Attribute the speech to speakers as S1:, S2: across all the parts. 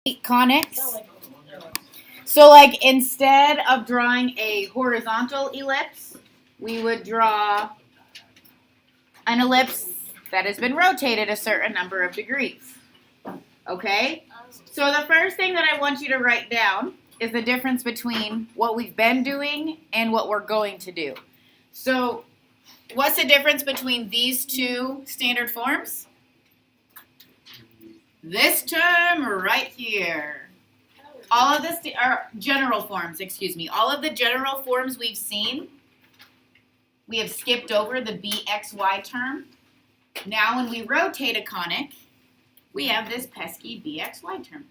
S1: conics. So like instead of drawing a horizontal ellipse, we would draw an ellipse that has been rotated a certain number of degrees. Okay? So the first thing that I want you to write down is the difference between what we've been doing and what we're going to do. So what's the difference between these two standard forms? This term right here. All of the general forms, excuse me. All of the general forms we've seen, we have skipped over the bxy term. Now when we rotate a conic, we have this pesky bxy term.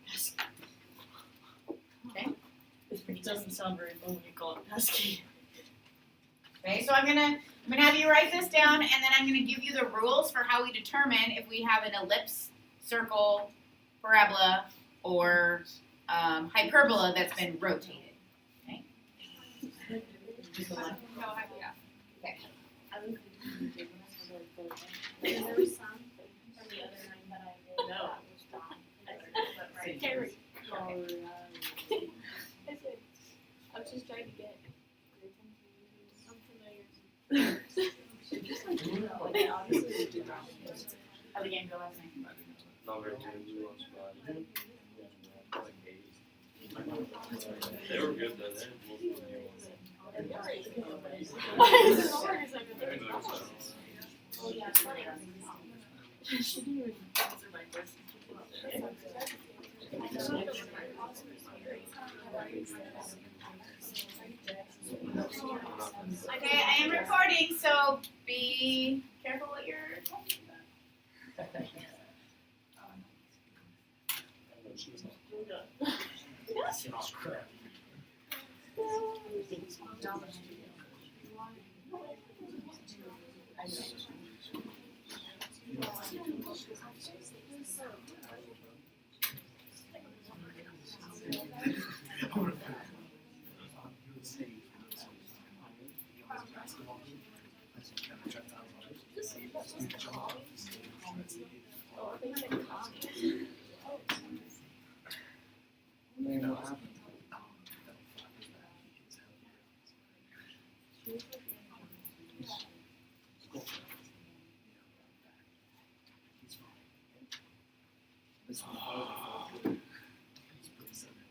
S1: Okay?
S2: It doesn't sound very fun when you call it pesky.
S1: Okay, so I'm gonna have you write this down, and then I'm gonna give you the rules for how we determine if we have an ellipse, circle, parabola, or hyperbola that's been rotated. Okay. Okay.
S2: There was some from the other night that I did. No. Carrie. I was just trying to get. I'm familiar.
S1: How the game go last night?
S3: They were good though.
S2: She didn't even answer my question.
S1: Okay, I am recording, so be careful what you're talking about.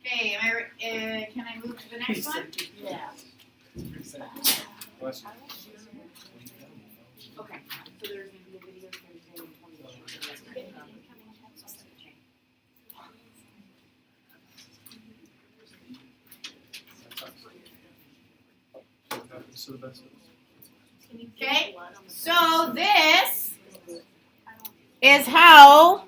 S1: Okay, can I move to the next one?
S2: Yeah.
S1: Okay, so there's going to be a video Thursday and 20. Okay, so this is how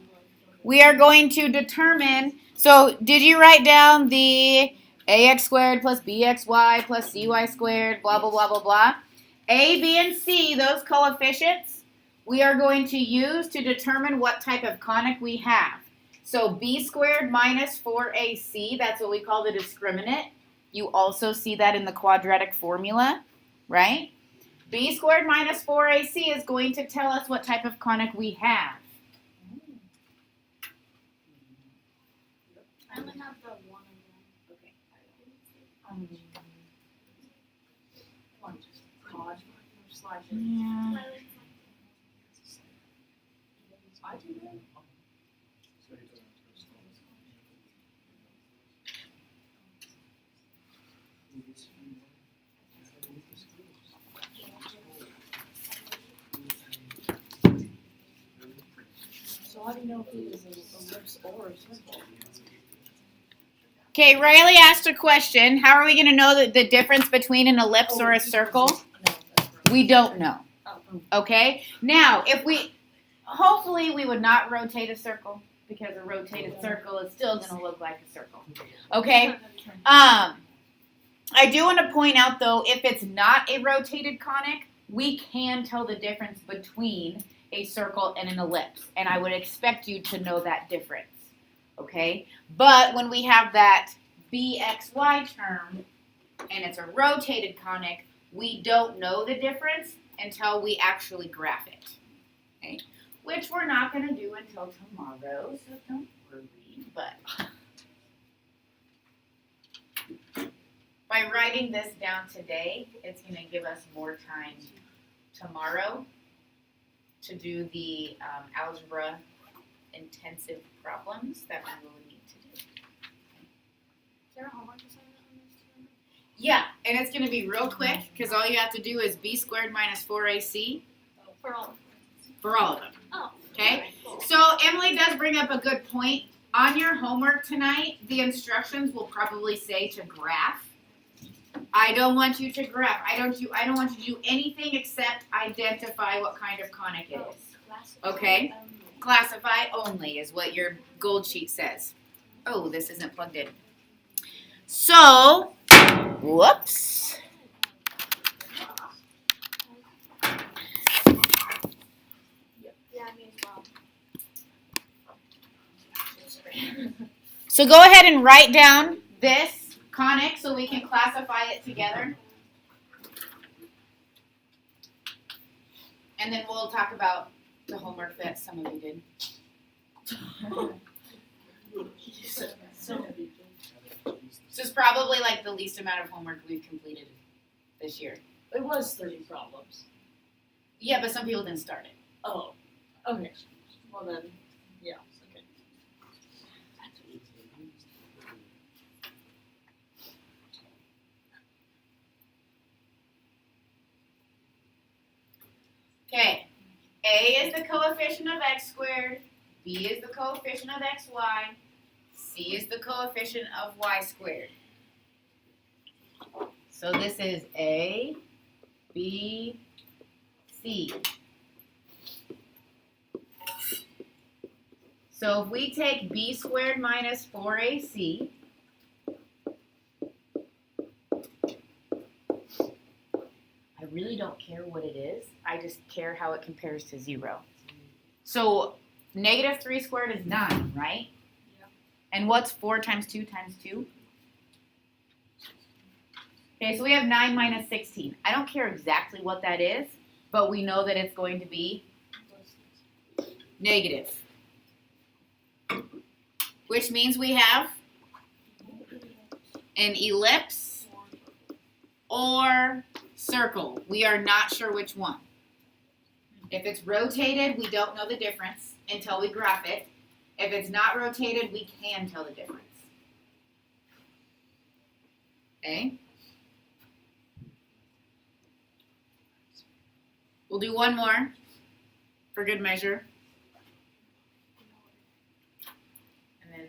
S1: we are going to determine. So did you write down the ax squared plus bxy plus cy squared, blah, blah, blah, blah, blah? A, B, and C, those coefficients, we are going to use to determine what type of conic we have. So b squared minus 4ac, that's what we call the discriminant. You also see that in the quadratic formula, right? B squared minus 4ac is going to tell us what type of conic we have.
S2: I only have the one again. Okay. Cod slash.
S1: Yeah.
S2: I do that. So how do you know if it is an ellipse or a circle?
S1: Okay, Riley asked a question. How are we going to know the difference between an ellipse or a circle? We don't know. Okay? Now, hopefully we would not rotate a circle because a rotated circle is still going to look like a circle. Okay? I do want to point out, though, if it's not a rotated conic, we can tell the difference between a circle and an ellipse. And I would expect you to know that difference. Okay? But when we have that bxy term and it's a rotated conic, we don't know the difference until we actually graph it. Okay? Which we're not going to do until tomorrow, so don't worry. But by writing this down today, it's going to give us more time tomorrow to do the algebra intensive problems that we will need to do.
S2: Is there a homework assignment on this too?
S1: Yeah, and it's going to be real quick because all you have to do is b squared minus 4ac
S2: For all.
S1: for all of them.
S2: Oh.
S1: Okay?
S2: Cool.
S1: So Emily does bring up a good point. On your homework tonight, the instructions will probably say to graph. I don't want you to graph. I don't want you to do anything except identify what kind of conic it is. Okay. Classify only is what your gold sheet says. Oh, this isn't plugged in. So, whoops.
S2: Yeah, me as well.
S1: So go ahead and write down this conic so we can classify it together. And then we'll talk about the homework that some of you did. This is probably like the least amount of homework we've completed this year.
S4: It was 30 problems.
S1: Yeah, but some people didn't start it.
S4: Oh, okay. Well then, yeah, okay.
S1: Okay. A is the coefficient of x squared. B is the coefficient of xy. C is the coefficient of y squared. So this is A, B, C. So if we take b squared minus 4ac, I really don't care what it is. I just care how it compares to 0. So negative 3 squared is 9, right?
S4: Yeah.
S1: And what's 4 times 2 times 2? Okay, so we have 9 minus 16. I don't care exactly what that is, but we know that it's going to be negative. Which means we have an ellipse or circle. We are not sure which one. If it's rotated, we don't know the difference until we graph it. If it's not rotated, we can tell the difference. Okay? We'll do one more for good measure. And then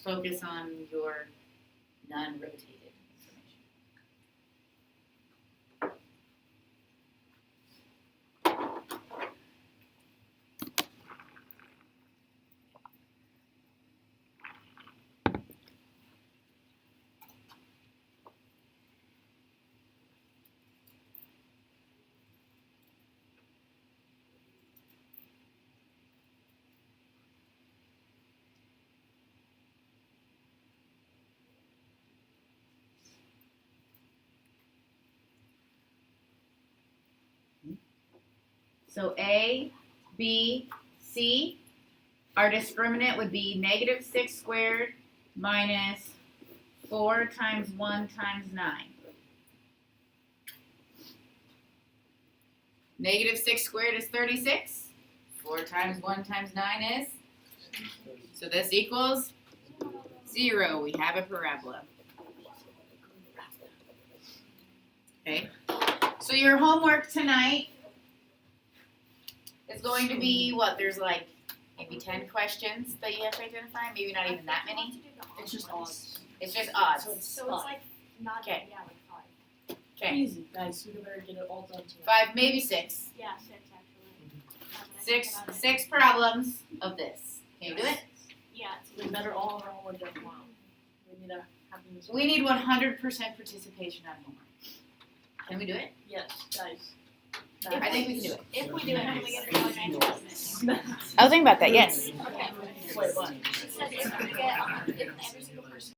S1: focus on your non-rotated information. So A, B, C, our discriminant would be negative 6 squared minus 4 times 1 times 9. Negative 6 squared is 36. 4 times 1 times 9 is? So this equals 0. We have a parabola. Okay. So your homework tonight is going to be what? There's like maybe 10 questions that you have to identify. Maybe not even that many.
S4: It's just odds.
S1: It's just odds.
S4: So it's
S2: So it's like not,
S1: Okay.
S2: yeah, like 5.
S1: Okay.
S4: easy, guys. We better get it all done tonight.
S1: 5, maybe 6.
S2: Yeah, 6 actually.
S1: Six problems of this. Can you do it?
S2: Yeah,
S4: We better all have our homework done tomorrow. We need to have this.
S1: We need 100% participation on homework. Can we do it?
S4: Yes, guys.
S1: I think we can do it.
S2: If we do it, then we get a college answer.
S1: I was thinking about that, yes.
S2: Okay.
S4: Wait, what?
S2: It says if we get, if every single person